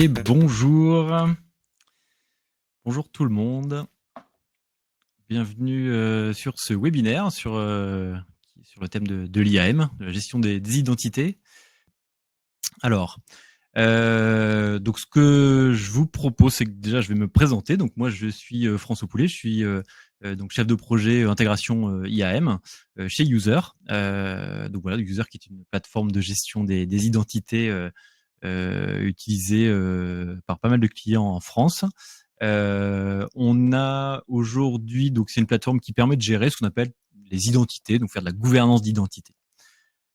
Et bonjour. Bonjour tout le monde. Bienvenue sur ce webinaire sur le thème de l'IAM, de la gestion des identités. Alors, donc ce que je vous propose, c'est que déjà je vais me présenter. Donc moi je suis François Poulet, je suis donc chef de projet intégration IAM chez User. Donc voilà, User qui est une plateforme de gestion des identités utilisée par pas mal de clients en France. On a aujourd'hui, donc c'est une plateforme qui permet de gérer ce qu'on appelle les identités, donc faire de la gouvernance d'identité.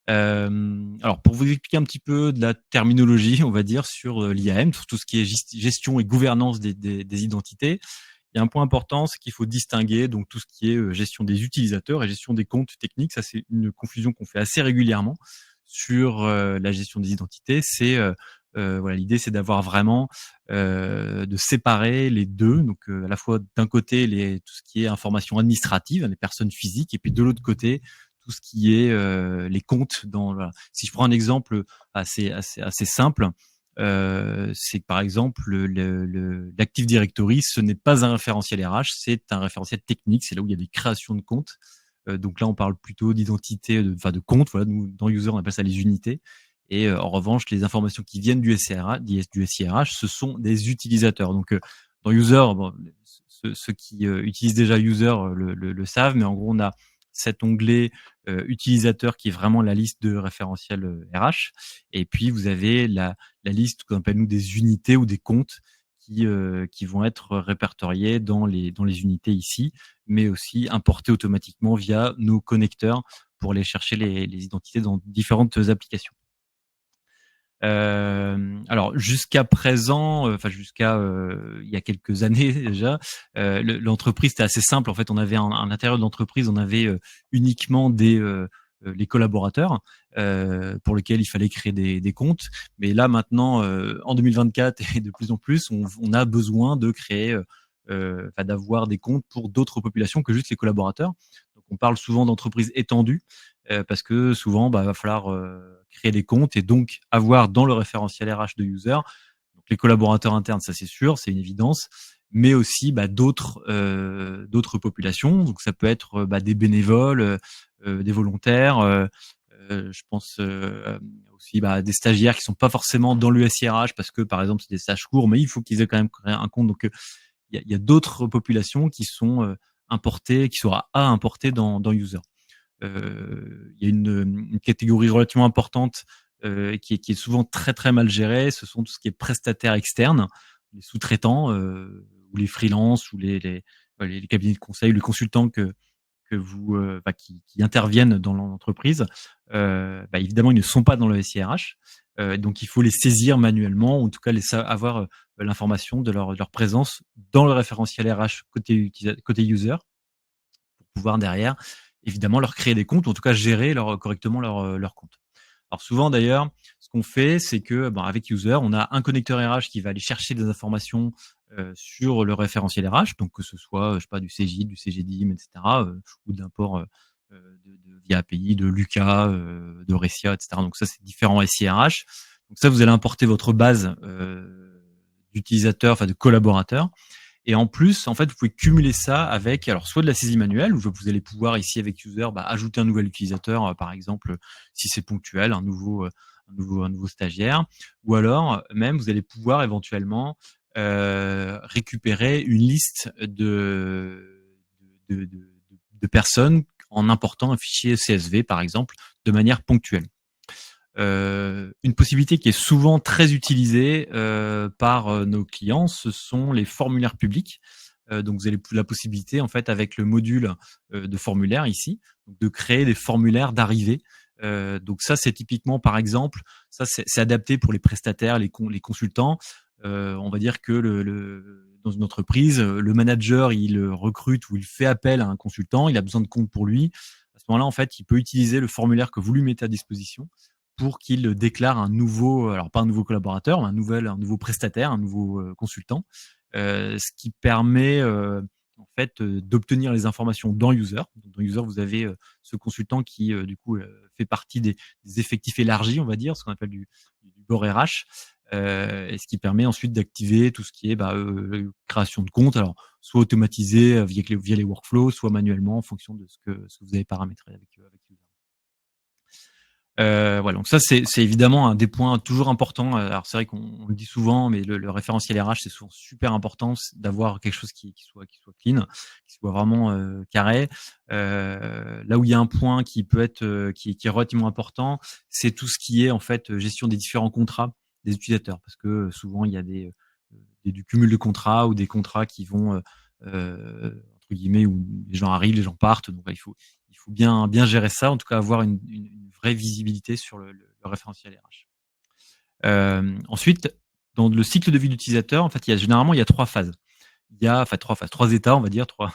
Alors pour vous expliquer un petit peu de la terminologie, on va dire, sur l'IAM, sur tout ce qui est gestion et gouvernance des identités, il y a un point important, c'est qu'il faut distinguer donc tout ce qui est gestion des utilisateurs et gestion des comptes techniques. Ça, c'est une confusion qu'on fait assez régulièrement sur la gestion des identités. C'est voilà, l'idée, c'est d'avoir vraiment de séparer les deux. Donc à la fois d'un côté tout ce qui est information administrative, des personnes physiques, et puis de l'autre côté tout ce qui est les comptes. Voilà. Si je prends un exemple assez simple. C'est que par exemple l'Active Directory, ce n'est pas un référentiel RH, c'est un référentiel technique. C'est là où il y a des créations de comptes. Donc là, on parle plutôt d'identité, de compte. Voilà, nous dans User, on appelle ça les unités. Et en revanche, les informations qui viennent du SIRH, ce sont des utilisateurs. Donc dans User, bon, ceux qui utilisent déjà User le savent, mais en gros, on a cet onglet utilisateur qui est vraiment la liste de référentiels RH. Et puis, vous avez la liste qu'on appelle nous des unités ou des comptes qui vont être répertoriés dans les unités ici, mais aussi importés automatiquement via nos connecteurs pour aller chercher les identités dans différentes applications. Alors jusqu'à présent, enfin jusqu'à il y a quelques années déjà, l'entreprise était assez simple. En fait, on avait à l'intérieur de l'entreprise, on avait uniquement les collaborateurs pour lesquels il fallait créer des comptes. Mais là maintenant, en 2024 et de plus en plus, on a besoin de créer, d'avoir des comptes pour d'autres populations que juste les collaborateurs. Donc on parle souvent d'entreprises étendues parce que souvent, va falloir créer des comptes et donc avoir dans le référentiel RH de User donc les collaborateurs internes, ça c'est sûr, c'est une évidence, mais aussi d'autres populations. Donc ça peut être des bénévoles, des volontaires. Je pense aussi des stagiaires qui sont pas forcément dans le SIRH parce que par exemple c'est des stages courts, mais il faut qu'ils aient quand même créé un compte. Donc il y a d'autres populations qui sont importées, qui sera à importer dans User. Il y a une catégorie relativement importante qui est souvent très très mal gérée. Ce sont tout ce qui est prestataires externes, les sous-traitants ou les freelances ou les cabinets de conseil, les consultants que vous qui interviennent dans l'entreprise. Évidemment, ils ne sont pas dans le SIRH, donc il faut les saisir manuellement, ou en tout cas avoir l'information de leur présence dans le référentiel RH côté user pour pouvoir derrière évidemment leur créer des comptes ou en tout cas gérer correctement leur compte. Alors souvent d'ailleurs, ce qu'on fait, c'est que avec User, on a un connecteur RH qui va aller chercher des informations sur le référentiel RH, donc que ce soit je sais pas du CJ, du CGDIM, etc. Ou de l'import via API de Luca, de Recia, etc. Donc ça c'est différents SIRH. Donc ça vous allez importer votre base d'utilisateurs, enfin de collaborateurs. Et en plus, en fait, vous pouvez cumuler ça avec, alors soit de la saisie manuelle, où vous allez pouvoir ici avec User ajouter un nouvel utilisateur, par exemple, si c'est ponctuel, un nouveau stagiaire, ou alors même vous allez pouvoir éventuellement récupérer une liste de personnes en important un fichier CSV, par exemple, de manière ponctuelle. Une possibilité qui est souvent très utilisée par nos clients, ce sont les formulaires publics. Donc vous avez la possibilité, en fait, avec le module de formulaire ici, de créer des formulaires d'arrivée. Donc ça, c'est typiquement, par exemple, ça c'est adapté pour les prestataires, les consultants. On va dire que dans une entreprise, le manager, il recrute ou il fait appel à un consultant, il a besoin de compte pour lui. À ce moment-là, en fait, il peut utiliser le formulaire que vous lui mettez à disposition pour qu'il déclare un nouveau, alors pas un nouveau collaborateur, mais un nouveau prestataire, un nouveau consultant, ce qui permet en fait d'obtenir les informations dans User. Donc, dans User, vous avez ce consultant qui du coup fait partie des effectifs élargis, on va dire, ce qu'on appelle du board RH. et ce qui permet ensuite d'activer tout ce qui est création de compte. Alors, soit automatisé via les workflows, soit manuellement en fonction de ce que vous avez paramétré avec User. Voilà, donc ça c'est évidemment un des points toujours importants. Alors c'est vrai qu'on le dit souvent, mais le référentiel RH c'est souvent super important d'avoir quelque chose qui soit clean, qui soit vraiment carré. Là où il y a un point qui peut être qui est relativement important, c'est tout ce qui est en fait gestion des différents contrats des utilisateurs, parce que souvent il y a du cumul de contrats ou des contrats qui vont entre guillemets où les gens arrivent, les gens partent, donc il faut bien gérer ça, en tout cas avoir une vraie visibilité sur le référentiel RH. Ensuite, dans le cycle de vie d'utilisateur, en fait, généralement il y a 3 phases. Il y a enfin 3 phases, 3 états, on va dire, trois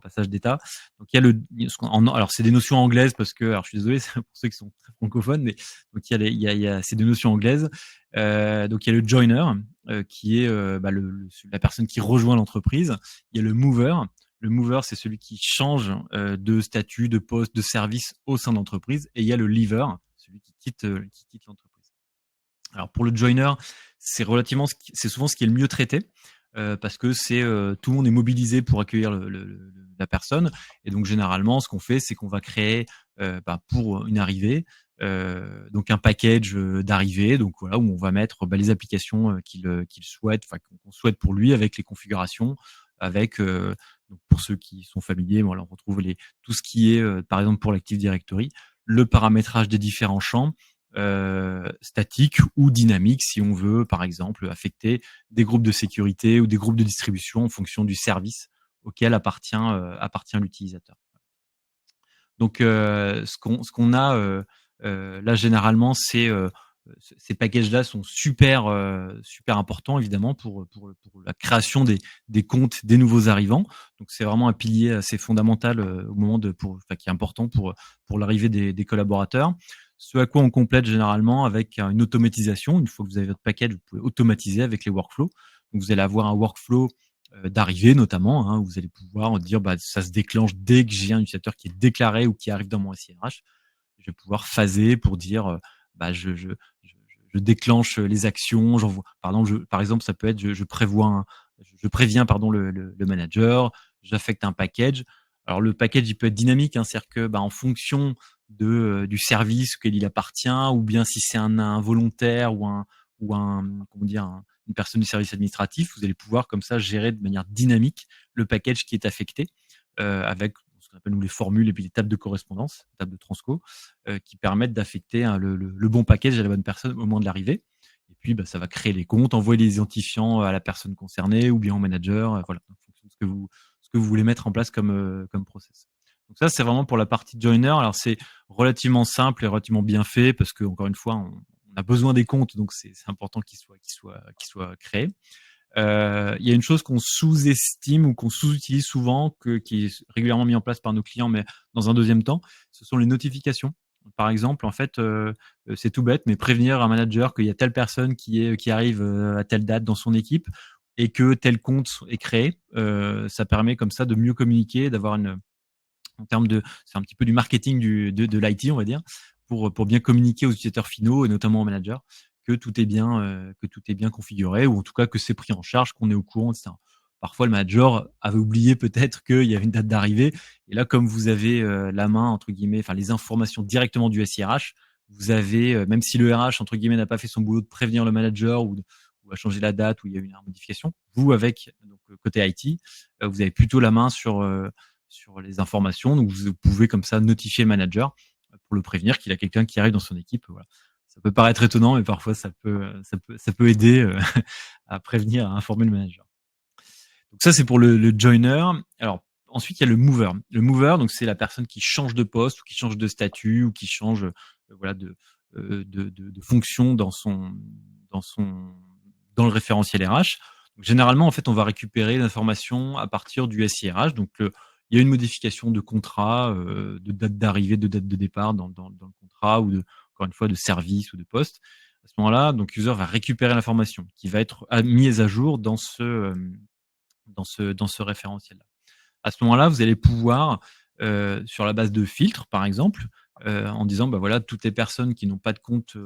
passages d'états. Donc il y a alors c'est des notions anglaises parce que, alors je suis désolé, c'est pour ceux qui sont très francophones, mais donc il y a ces 2 notions anglaises. Donc il y a le joiner, qui est la personne qui rejoint l'entreprise. Il y a le mover. Le mover, c'est celui qui change de statut, de poste, de service au sein de l'entreprise. Et il y a le leaver, celui qui quitte l'entreprise. Alors pour le joiner, c'est souvent ce qui est le mieux traité, parce que tout le monde est mobilisé pour accueillir la personne, et donc généralement ce qu'on fait, c'est qu'on va créer pour une arrivée donc un package d'arrivée, donc voilà, où on va mettre les applications qu'il souhaite, enfin qu'on souhaite pour lui, avec les configurations, avec donc pour ceux qui sont familiers, voilà, on retrouve tout ce qui est par exemple pour l'Active Directory, le paramétrage des différents champs, statique ou dynamique, si on veut par exemple affecter des groupes de sécurité ou des groupes de distribution en fonction du service auquel appartient l'utilisateur. Donc ce qu'on a là généralement, ces packages-là sont super importants évidemment pour la création des comptes des nouveaux arrivants. Donc c'est vraiment un pilier assez fondamental au moment qui est important pour l'arrivée des collaborateurs. Ce à quoi on complète généralement avec une automatisation. Une fois que vous avez votre package, vous pouvez automatiser avec les workflows. Donc vous allez avoir un workflow d'arrivée notamment, où vous allez pouvoir dire ça se déclenche dès que j'ai un utilisateur qui est déclaré ou qui arrive dans mon SIRH. Je vais pouvoir phaser pour dire je déclenche les actions, j'envoie. Par exemple, ça peut être je préviens le manager, j'affecte un package. Alors le package il peut être dynamique, c'est-à-dire que en fonction du service auquel il appartient, ou bien si c'est un volontaire ou un comment dire une personne du service administratif, vous allez pouvoir comme ça gérer de manière dynamique le package qui est affecté avec ce qu'on appelle nous les formules et puis les tables de correspondance, tables de transco, qui permettent d'affecter le bon package à la bonne personne au moment de l'arrivée. Et puis, ça va créer les comptes, envoyer les identifiants à la personne concernée ou bien au manager, voilà, en fonction de ce que vous voulez mettre en place comme process. Donc ça, c'est vraiment pour la partie joiner. Alors c'est relativement simple et relativement bien fait parce que encore une fois, on a besoin des comptes, donc c'est important qu'ils soient créés. Il y a une chose qu'on sous-estime ou qu'on sous-utilise souvent, qui est régulièrement mis en place par nos clients, mais dans un deuxième temps, ce sont les notifications. Par exemple, en fait, c'est tout bête, mais prévenir un manager qu'il y a telle personne qui arrive à telle date dans son équipe et que tel compte est créé, ça permet comme ça de mieux communiquer, d'avoir c'est un petit peu du marketing de l'IT, on va dire, pour bien communiquer aux utilisateurs finaux et notamment aux managers que tout est bien configuré, ou en tout cas que c'est pris en charge, qu'on est au courant, etc. Parfois, le manager avait oublié peut-être qu'il y avait une date d'arrivée. Et là, comme vous avez la main, entre guillemets, enfin les informations directement du SIRH, vous avez, même si le RH, entre guillemets, n'a pas fait son boulot de prévenir le manager ou a changé la date ou il y a eu une modification, vous, avec donc côté IT, vous avez plutôt la main sur les informations. Donc, vous pouvez comme ça notifier le manager pour le prévenir qu'il a quelqu'un qui arrive dans son équipe. Voilà. Ça peut paraître étonnant, mais parfois ça peut aider à prévenir, à informer le manager. Donc ça, c'est pour le joiner. Alors ensuite, il y a le mover. Le mover, donc c'est la personne qui change de poste ou qui change de statut ou qui change voilà de fonction dans le référentiel RH. Donc, généralement, en fait, on va récupérer l'information à partir du SIRH. Donc il y a une modification de contrat, de date d'arrivée, de date de départ dans le contrat, ou encore une fois de service ou de poste. À ce moment-là, donc user va récupérer l'information qui va être mise à jour dans ce référentiel-là. À ce moment-là, vous allez pouvoir, sur la base de filtres, par exemple, en disant, voilà, toutes les personnes qui n'ont pas de compte,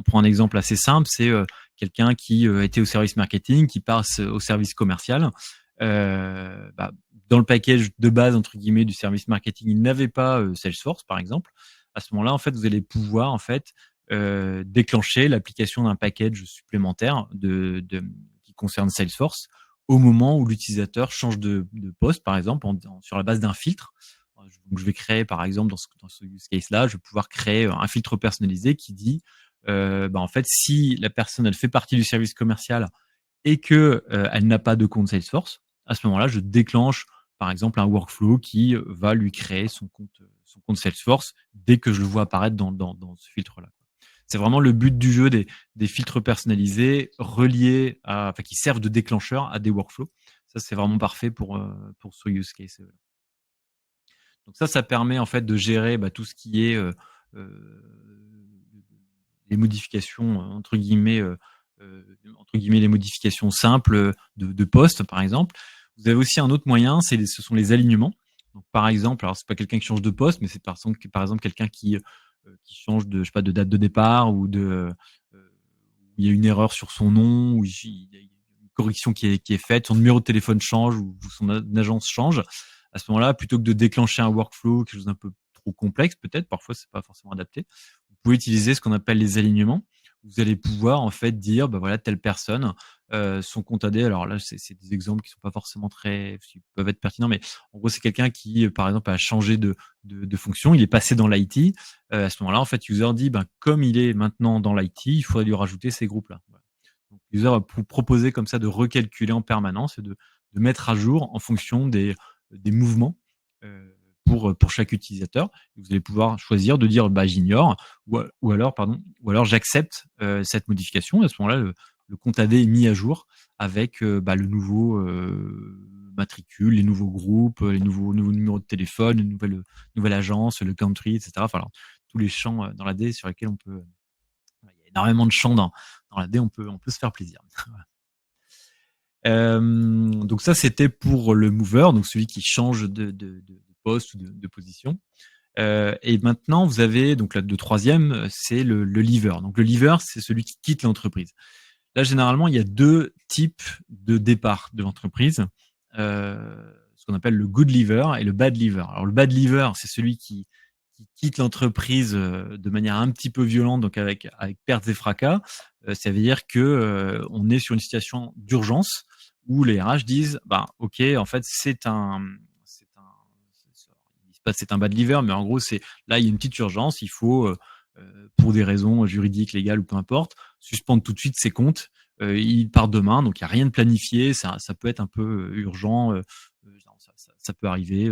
prends un exemple assez simple, c'est quelqu'un qui était au service marketing, qui passe au service commercial. Bah, dans le package de base entre guillemets du service marketing, il n'avait pas Salesforce par exemple. À ce moment-là, en fait, vous allez pouvoir en fait déclencher l'application d'un package supplémentaire qui concerne Salesforce au moment où l'utilisateur change de poste, par exemple, sur la base d'un filtre. Donc, je vais créer, par exemple, dans ce use case-là, je vais pouvoir créer un filtre personnalisé qui dit, bah, en fait, si la personne, elle fait partie du service commercial et que elle n'a pas de compte Salesforce, à ce moment-là, je déclenche, par exemple, un workflow qui va lui créer son compte Salesforce dès que je le vois apparaître dans ce filtre-là. C'est vraiment le but du jeu des filtres personnalisés reliés enfin, qui servent de déclencheur à des workflows. Ça, c'est vraiment parfait pour ce use case. Donc ça permet en fait de gérer tout ce qui est les modifications entre guillemets les modifications simples de poste par exemple. Vous avez aussi un autre moyen, ce sont les alignements. Donc par exemple, alors c'est pas quelqu'un qui change de poste, mais c'est par exemple quelqu'un qui change de je sais pas de date de départ ou il y a une erreur sur son nom ou il y a une correction qui est faite, son numéro de téléphone change ou son agence change. À ce moment-là, plutôt que de déclencher un workflow, quelque chose d'un peu trop complexe, peut-être, parfois c'est pas forcément adapté, vous pouvez utiliser ce qu'on appelle les alignements. Vous allez pouvoir en fait dire, bah voilà, telle personne, son compte AD. Alors là, c'est des exemples qui sont pas forcément qui peuvent être pertinents, mais en gros, c'est quelqu'un qui, par exemple, a changé de fonction, il est passé dans l'IT. À ce moment-là, en fait, user dit, ben comme il est maintenant dans l'IT, il faudrait lui rajouter ces groupes-là. Voilà. Donc, user va proposer comme ça de recalculer en permanence et de mettre à jour en fonction des mouvements pour chaque utilisateur. Vous allez pouvoir choisir de dire bah, j'ignore ou alors j'accepte cette modification. Et à ce moment-là, le compte AD est mis à jour avec le nouveau matricule, les nouveaux groupes, les nouveaux numéros de téléphone, une nouvelle agence, le country, etc. Enfin, alors, tous les champs dans l'AD sur lesquels on peut. Il y a énormément de champs dans l'AD, on peut se faire plaisir. Donc ça, c'était pour le mover, donc celui qui change de poste ou de position. Et maintenant, vous avez donc le troisième, c'est le leaver. Donc le leaver, c'est celui qui quitte l'entreprise. Là, généralement, il y a deux types de départ de l'entreprise. Ce qu'on appelle le good leaver et le bad leaver. Alors le bad leaver, c'est celui qui quitte l'entreprise de manière un petit peu violente, donc avec pertes et fracas. Ça veut dire que on est sur une situation d'urgence où les RH disent, bah ok, en fait ils disent pas c'est un bad leaver, mais en gros c'est là il y a une petite urgence, il faut pour des raisons juridiques, légales ou peu importe, suspendre tout de suite ses comptes. Il part demain, donc il n'y a rien de planifié. Ça peut être un peu urgent. Ça peut arriver.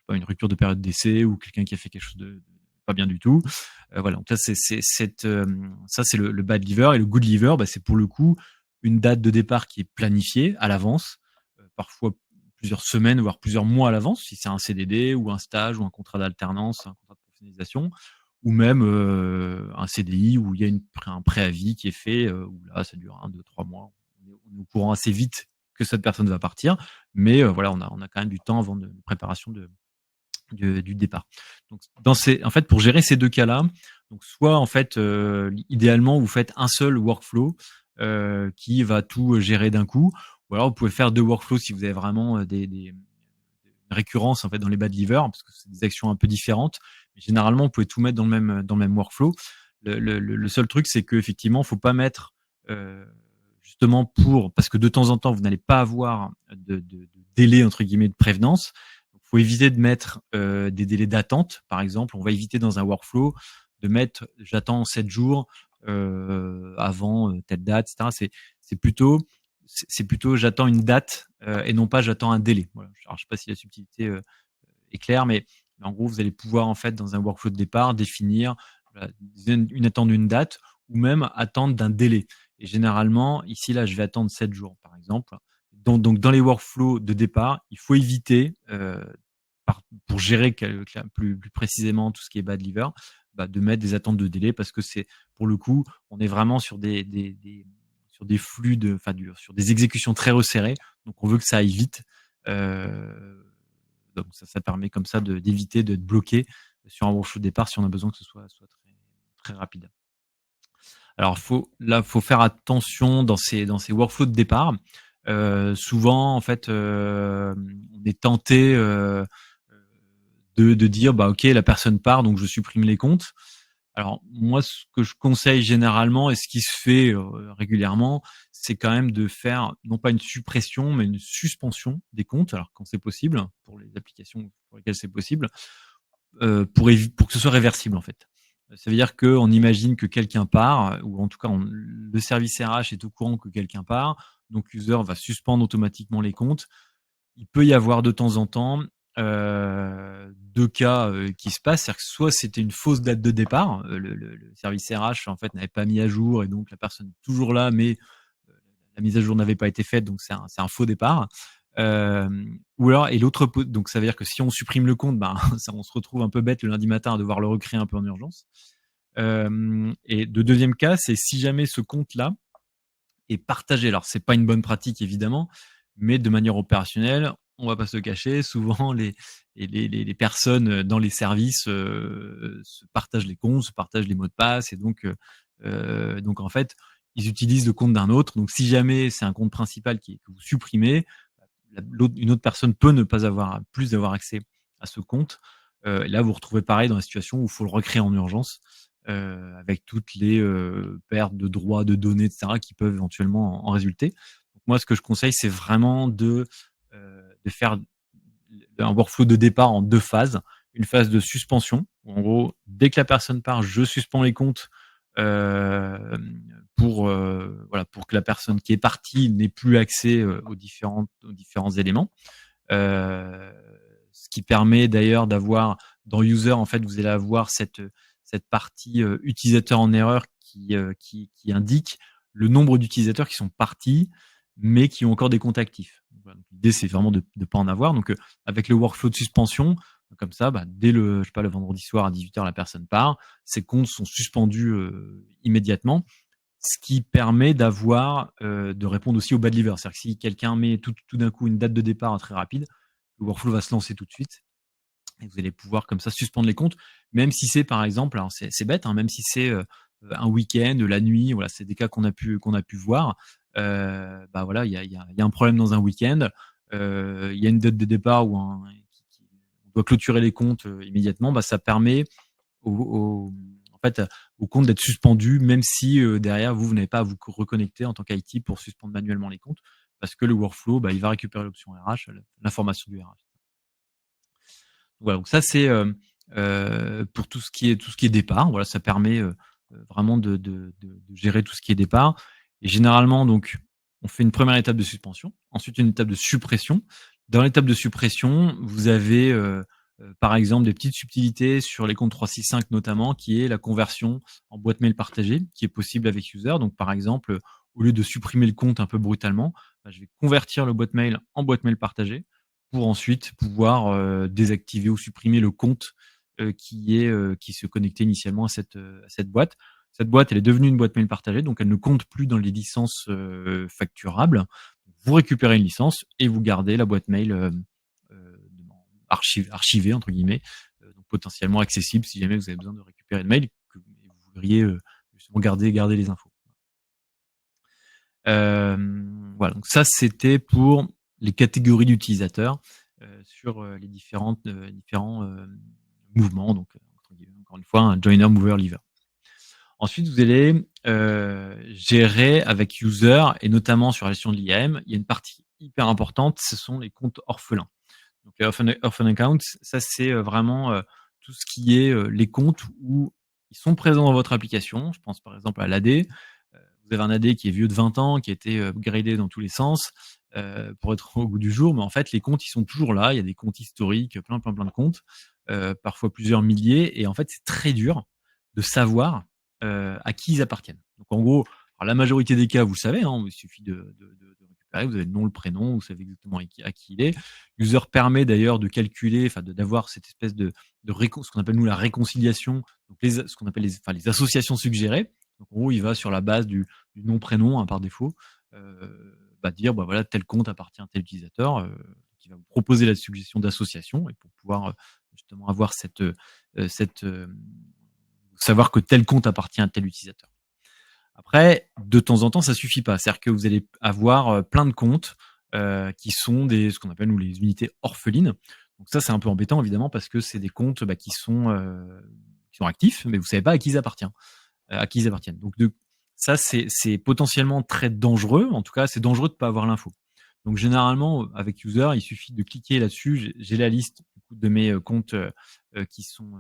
Pas une rupture de période d'essai ou quelqu'un qui a fait quelque chose de pas bien du tout. Voilà. Donc là, ça c'est le bad leaver et le good leaver, bah, c'est pour le coup une date de départ qui est planifiée à l'avance, parfois plusieurs semaines voire plusieurs mois à l'avance si c'est un CDD ou un stage ou un contrat d'alternance, un contrat de professionnalisation ou même un CDI où il y a un préavis qui est fait, où là, ça dure 1, 2, 3 mois. On est au courant assez vite que cette personne va partir, mais voilà, on a quand même du temps avant de préparation du départ. Donc, en fait, pour gérer ces deux cas-là, donc soit en fait, idéalement, vous faites un seul workflow qui va tout gérer d'un coup, ou alors vous pouvez faire deux workflows si vous avez vraiment des récurrence en fait dans les bad leavers parce que c'est des actions un peu différentes. Mais généralement, vous pouvez tout mettre dans le même workflow. Le seul truc, c'est que effectivement, faut pas mettre justement parce que de temps en temps, vous n'allez pas avoir de délai entre guillemets de prévenance. Il faut éviter de mettre des délais d'attente. Par exemple, on va éviter dans un workflow de mettre j'attends 7 jours avant telle date, etc. C'est plutôt j'attends une date et non pas j'attends un délai. Voilà. Alors, je sais pas si la subtilité est claire, mais en gros, vous allez pouvoir en fait dans un workflow de départ définir voilà, une attente d'une date ou même attendre d'un délai. Et généralement, ici là, je vais attendre 7 jours par exemple. Donc dans les workflows de départ, il faut éviter pour gérer plus précisément tout ce qui est bad liver, de mettre des attentes de délai parce que c'est pour le coup, on est vraiment sur sur des flux sur des exécutions très resserrées. Donc on veut que ça aille vite. Donc ça permet comme ça d'éviter d'être bloqué sur un workflow de départ si on a besoin que ce soit très, très rapide. Alors faut faire attention dans ces workflows de départ. Souvent en fait, on est tenté, de dire: «Bah, OK, la personne part, donc je supprime les comptes». Alors moi, ce que je conseille généralement et ce qui se fait, régulièrement, c'est quand même de faire non pas une suppression, mais une suspension des comptes, alors quand c'est possible, pour les applications pour lesquelles c'est possible, pour que ce soit réversible, en fait. Ça veut dire qu'on imagine que quelqu'un part, ou en tout cas le service RH est au courant que quelqu'un part, donc user va suspendre automatiquement les comptes. Il peut y avoir de temps en temps, 2 cas, qui se passent. C'est-à-dire que soit c'était une fausse date de départ, le service RH en fait n'avait pas mis à jour et donc la personne est toujours là, mais la mise à jour n'avait pas été faite, donc c'est un faux départ. Ou alors et l'autre donc ça veut dire que si on supprime le compte, ben ça on se retrouve un peu bête le lundi matin à devoir le recréer un peu en urgence. Et le deuxième cas, c'est si jamais ce compte-là est partagé. Alors c'est pas une bonne pratique évidemment, mais de manière opérationnelle, on va pas se le cacher, souvent les personnes dans les services se partagent les comptes, se partagent les mots de passe et donc en fait, ils utilisent le compte d'un autre. Donc si jamais c'est un compte principal que vous supprimez, une autre personne peut ne pas avoir accès à ce compte. Et là, vous vous retrouvez pareil dans la situation où il faut le recréer en urgence, avec toutes les pertes de droits, de données, etc., qui peuvent éventuellement en résulter. Donc moi, ce que je conseille, c'est vraiment de faire un workflow de départ en 2 phases. Une phase de suspension, où en gros, dès que la personne part, je suspends les comptes, voilà, pour que la personne qui est partie n'ait plus accès, aux différents éléments. Heu, Ce qui permet d'ailleurs d'avoir dans user, en fait, vous allez avoir cette partie, utilisateur en erreur qui indique le nombre d'utilisateurs qui sont partis, mais qui ont encore des comptes actifs. Voilà, donc l'idée, c'est vraiment de ne pas en avoir. Donc, avec le workflow de suspension, comme ça, bah, dès le je sais pas, le vendredi soir à 18h, la personne part, ses comptes sont suspendus, immédiatement. Ce qui permet de répondre aussi au bad liver. C'est-à-dire que si quelqu'un met tout d'un coup une date de départ très rapide, le workflow va se lancer tout de suite et vous allez pouvoir comme ça suspendre les comptes, même si c'est par exemple, alors c'est bête, hein, même si c'est, un week-end, la nuit, voilà, c'est des cas qu'on a pu voir. Bah, voilà, il y a un problème dans un week-end, il y a une date de départ ou on doit clôturer les comptes, immédiatement, bah, ça permet en fait, au compte d'être suspendu, même si derrière vous n'avez pas à vous reconnecter en tant qu'IT pour suspendre manuellement les comptes, parce que le workflow, bah, il va récupérer l'option RH, l'information du RH. Voilà, donc ça c'est pour tout ce qui est départ. Voilà, ça permet vraiment de gérer tout ce qui est départ. Et généralement, donc, on fait une première étape de suspension, ensuite une étape de suppression. Dans l'étape de suppression, vous avez par exemple des petites subtilités sur les comptes 365 notamment, qui est la conversion en boîte mail partagée, qui est possible avec User. Donc par exemple, au lieu de supprimer le compte un peu brutalement, bah, je vais convertir le boîte mail en boîte mail partagée pour ensuite pouvoir désactiver ou supprimer le compte qui se connectait initialement à cette boîte. Cette boîte, elle est devenue une boîte mail partagée, donc elle ne compte plus dans les licences facturables. Vous récupérez une licence et vous gardez la boîte mail archivée entre guillemets, donc potentiellement accessible si jamais vous avez besoin de récupérer le mail que vous voudriez justement garder les infos. Voilà, donc ça c'était pour les catégories d'utilisateurs sur différents mouvements. Donc, entre guillemets, encore une fois, un joiner, mover, leaver. Ensuite, vous allez gérer avec user et notamment sur la gestion de l'IAM. Il y a une partie hyper importante, ce sont les comptes orphelins. Donc, orphan accounts, ça c'est vraiment tout ce qui est les comptes où ils sont présents dans votre application. Je pense par exemple à l'AD. Vous avez un AD qui est vieux de 20 ans, qui a été upgradé dans tous les sens pour être au goût du jour, mais en fait les comptes ils sont toujours là. Il y a des comptes historiques, plein de comptes, parfois plusieurs milliers, et en fait c'est très dur de savoir à qui ils appartiennent. Donc en gros, alors la majorité des cas, vous le savez, hein, il suffit de récupérer, vous avez le nom, le prénom, vous savez exactement à qui il est. User permet d'ailleurs de calculer, enfin d'avoir cette espèce ce qu'on appelle nous la réconciliation, donc ce qu'on appelle les associations suggérées. Donc en gros, il va sur la base du nom prénom, hein, par défaut, dire bah voilà, tel compte appartient à tel utilisateur, qui va vous proposer la suggestion d'association, et pour pouvoir justement avoir cette savoir que tel compte appartient à tel utilisateur. Après, de temps en temps, ça suffit pas. C'est-à-dire que vous allez avoir plein de comptes qui sont ce qu'on appelle nous les unités orphelines. Donc ça, c'est un peu embêtant évidemment parce que c'est des comptes qui sont actifs, mais vous savez pas à qui ils appartiennent. Donc ça, c'est potentiellement très dangereux. En tout cas, c'est dangereux de pas avoir l'info. Donc généralement, avec User, il suffit de cliquer là-dessus. J'ai la liste de mes comptes qui sont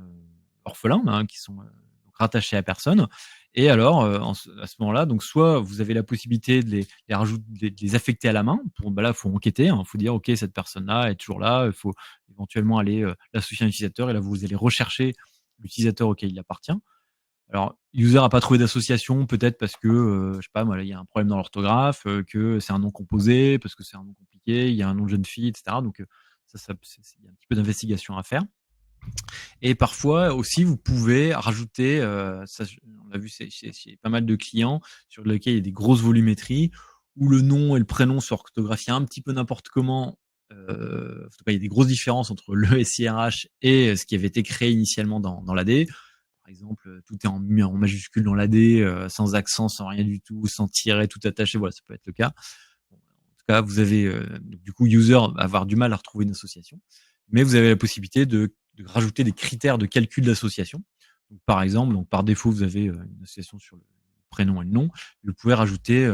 orphelins, hein, qui sont rattachés à personne. Et alors, à ce moment-là, donc soit vous avez la possibilité de de les affecter à la main. Là, faut enquêter. Il faut dire, ok, cette personne-là est toujours là. Il faut éventuellement aller l'associer à un utilisateur. Et là, vous allez rechercher l'utilisateur auquel il appartient. Alors, user a pas trouvé d'association, peut-être parce que, je sais pas moi, il y a un problème dans l'orthographe, que c'est un nom composé, parce que c'est un nom compliqué, il y a un nom de jeune fille, et cetera. Donc, il y a un petit peu d'investigation à faire. Et parfois aussi, vous pouvez rajouter, on a vu chez pas mal de clients sur lesquels il y a des grosses volumétries, où le nom et le prénom sont orthographiés un petit peu n'importe comment. En tout cas, il y a des grosses différences entre le SIRH et ce qui avait été créé initialement dans l'AD. Par exemple, tout est en majuscule dans l'AD, sans accent, sans rien du tout, sans tiret, tout attaché. Voilà, ça peut être le cas. En tout cas, vous avez du coup user va avoir du mal à retrouver une association, mais vous avez la possibilité de rajouter des critères de calcul d'association. Donc, par exemple, par défaut, vous avez une association sur le prénom et le nom. Vous pouvez rajouter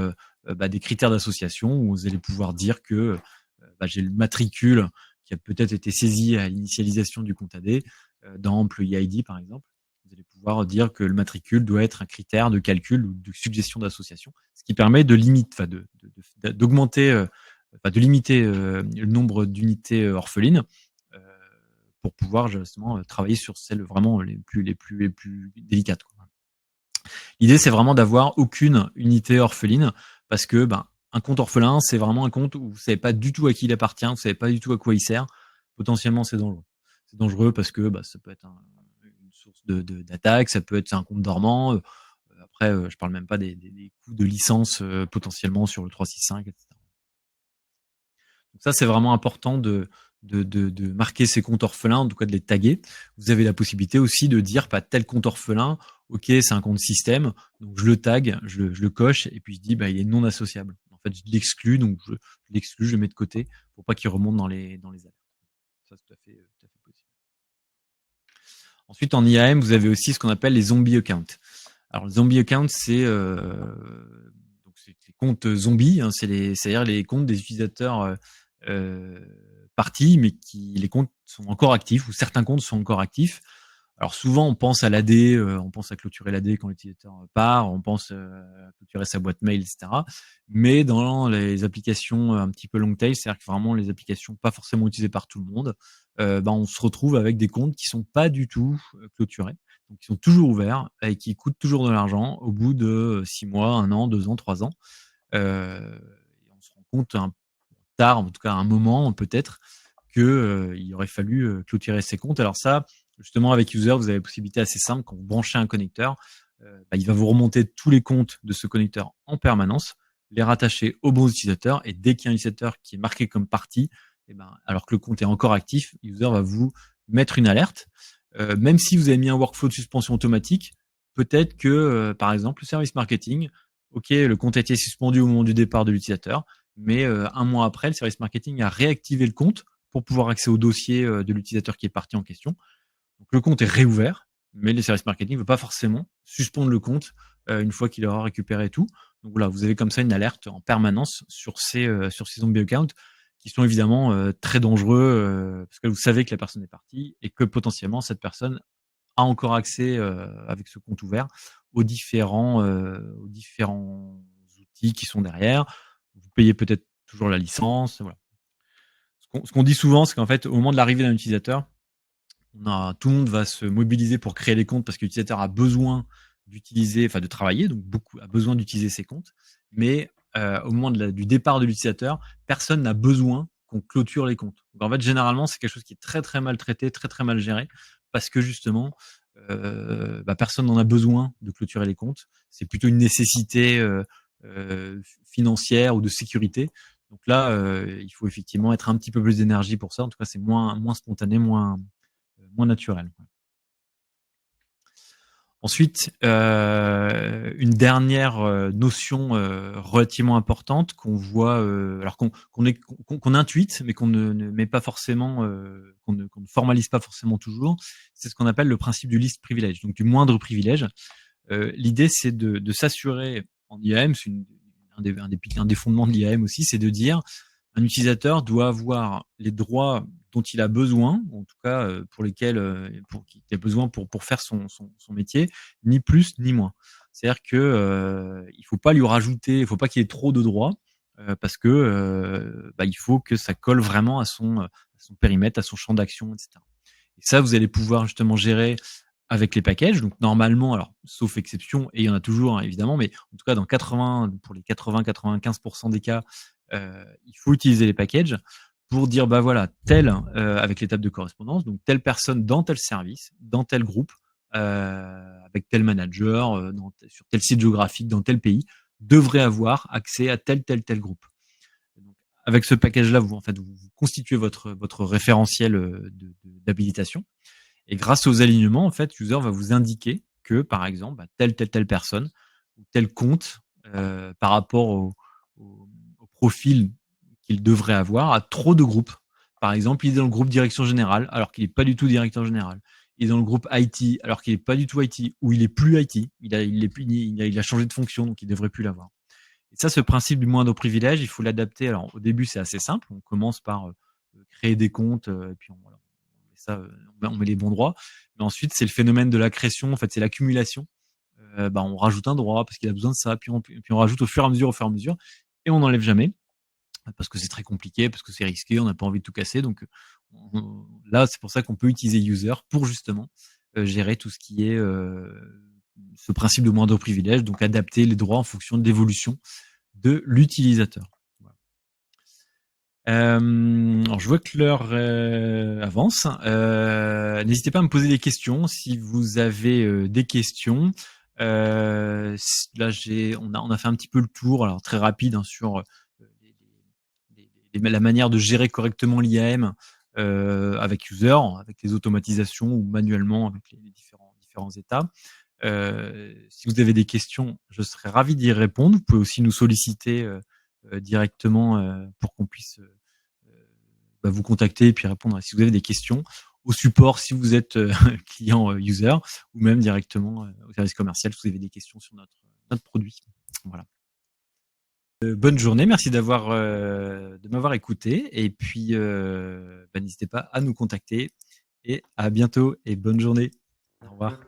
des critères d'association où vous allez pouvoir dire que j'ai le matricule qui a peut-être été saisi à l'initialisation du compte AD dans Employee ID, par exemple. Vous allez pouvoir dire que le matricule doit être un critère de calcul ou de suggestion d'association, ce qui permet de limiter, d'augmenter, de limiter le nombre d'unités orphelines euh, pour pouvoir justement travailler sur celles vraiment les plus délicates, quoi. L'idée, c'est vraiment d'avoir aucune unité orpheline parce que un compte orphelin, c'est vraiment un compte où vous savez pas du tout à qui il appartient, vous savez pas du tout à quoi il sert. Potentiellement, c'est dangereux. C'est dangereux parce que ça peut être une source d'attaque, ça peut être un compte dormant. Après, je parle même pas des coûts de licence potentiellement sur le 365, etc. Donc ça, c'est vraiment important de marquer ces comptes orphelins, en tout cas de les taguer. Vous avez la possibilité aussi de dire, tel compte orphelin, ok, c'est un compte système, donc je le tag, je le coche, et puis je dis, il est non associable. En fait, je l'exclus, donc je l'exclus, je le mets de côté pour pas qu'il remonte dans les alertes. Ça, c'est tout à fait possible. Ensuite, en IAM, vous avez aussi ce qu'on appelle les zombie accounts. Alors, les zombie accounts, c'est les comptes zombies, hein, c'est-à-dire les comptes des utilisateurs partis, mais les comptes sont encore actifs, ou certains comptes sont encore actifs. Alors souvent, on pense à l'AD, on pense à clôturer l'AD quand l'utilisateur part, on pense à clôturer sa boîte mail, etc. Mais dans les applications un petit peu long tail, c'est-à-dire que vraiment les applications pas forcément utilisées par tout le monde, on se retrouve avec des comptes qui sont pas du tout clôturés, donc qui sont toujours ouverts et qui coûtent toujours de l'argent au bout de 6 mois, 1 an, 2 ans, 3 ans. Et on se rend compte tard, en tout cas à un moment peut-être, que il aurait fallu clôturer ces comptes. Alors ça, justement, avec User, vous avez la possibilité assez simple, quand vous branchez un connecteur, il va vous remonter tous les comptes de ce connecteur en permanence, les rattacher aux bons utilisateurs, et dès qu'il y a un utilisateur qui est marqué comme parti, alors que le compte est encore actif, User va vous mettre une alerte. Même si vous avez mis un workflow de suspension automatique, peut-être que, par exemple, le service marketing, ok, le compte a été suspendu au moment du départ de l'utilisateur, mais un mois après, le service marketing a réactivé le compte pour pouvoir accéder au dossier de l'utilisateur qui est parti en question. Donc le compte est réouvert, mais le service marketing ne veut pas forcément suspendre le compte une fois qu'il aura récupéré tout. Donc voilà, vous avez comme ça une alerte en permanence sur ces zombie accounts qui sont évidemment très dangereux parce que vous savez que la personne est partie et que potentiellement cette personne a encore accès avec ce compte ouvert aux différents outils qui sont derrière. Vous payez peut-être toujours la licence. Voilà. Ce qu'on dit souvent, c'est qu'en fait, au moment de l'arrivée d'un utilisateur, tout le monde va se mobiliser pour créer les comptes parce que l'utilisateur a besoin de travailler, donc beaucoup a besoin d'utiliser ses comptes. Mais au moment du départ de l'utilisateur, personne n'a besoin qu'on clôture les comptes. Donc en fait, généralement, c'est quelque chose qui est très très mal traité, très très mal géré, parce que justement, personne n'en a besoin de clôturer les comptes. C'est plutôt une nécessité financière ou de sécurité. Donc là, il faut effectivement être un petit peu plus d'énergie pour ça. En tout cas, c'est moins spontané, moins naturel. Ensuite, une dernière notion relativement importante qu'on voit, alors qu'on intuite, mais qu'on ne met pas forcément, qu'on ne formalise pas forcément toujours, c'est ce qu'on appelle le principe du least privilege, donc du moindre privilège. L'idée, c'est de s'assurer en IAM, c'est un des fondements de l'IAM aussi, c'est de dire un utilisateur doit avoir les droits dont il a besoin, en tout cas pour lesquels pour qu'il a besoin pour faire son métier, ni plus ni moins. C'est-à-dire que il faut pas lui rajouter, il faut pas qu'il ait trop de droits parce que il faut que ça colle vraiment à son périmètre, à son champ d'action, etc. Et ça, vous allez pouvoir justement gérer avec les packages. Donc normalement, alors sauf exception, et il y en a toujours hein, évidemment, mais en tout cas pour les 80-95% des cas, il faut utiliser les packages pour dire bah voilà tel avec l'étape de correspondance, donc telle personne dans tel service, dans tel groupe, avec tel manager, sur tel site géographique, dans tel pays, devrait avoir accès à tel groupe. Donc, avec ce package-là, vous constituez votre référentiel d'habilitation. Et grâce aux alignements, en fait, user va vous indiquer que, par exemple, telle personne ou tel compte, par rapport au profil qu'il devrait avoir, a trop de groupes. Par exemple, il est dans le groupe direction générale, alors qu'il n'est pas du tout directeur général. Il est dans le groupe IT, alors qu'il n'est pas du tout IT, ou il est plus IT. Il a changé de fonction, donc il devrait plus l'avoir. Et ça, ce principe du moindre privilège, il faut l'adapter. Alors, au début, c'est assez simple. On commence par créer des comptes, et puis voilà, on met les bons droits. Mais ensuite, c'est le phénomène de l'accrétion. En fait, c'est l'accumulation. On rajoute un droit parce qu'il a besoin de ça, puis on rajoute au fur et à mesure, et on n'enlève jamais parce que c'est très compliqué, parce que c'est risqué, on n'a pas envie de tout casser. Donc là, c'est pour ça qu'on peut utiliser user pour justement gérer tout ce qui est ce principe de moindre privilège, donc adapter les droits en fonction de l'évolution de l'utilisateur. Voilà. Alors je vois que l'heure avance. N'hésitez pas à me poser des questions si vous avez des questions. Là, on a fait un petit peu le tour, alors très rapide hein, sur la manière de gérer correctement l'IAM avec user, avec les automatisations ou manuellement avec les différents états. Si vous avez des questions, je serais ravi d'y répondre. Vous pouvez aussi nous solliciter directement pour qu'on puisse vous contacter et puis répondre si vous avez des questions au support si vous êtes client user ou même directement au service commercial si vous avez des questions sur notre produit. Voilà. Bonne journée, merci de m'avoir écouté et puis n'hésitez pas à nous contacter et à bientôt et bonne journée. Au revoir.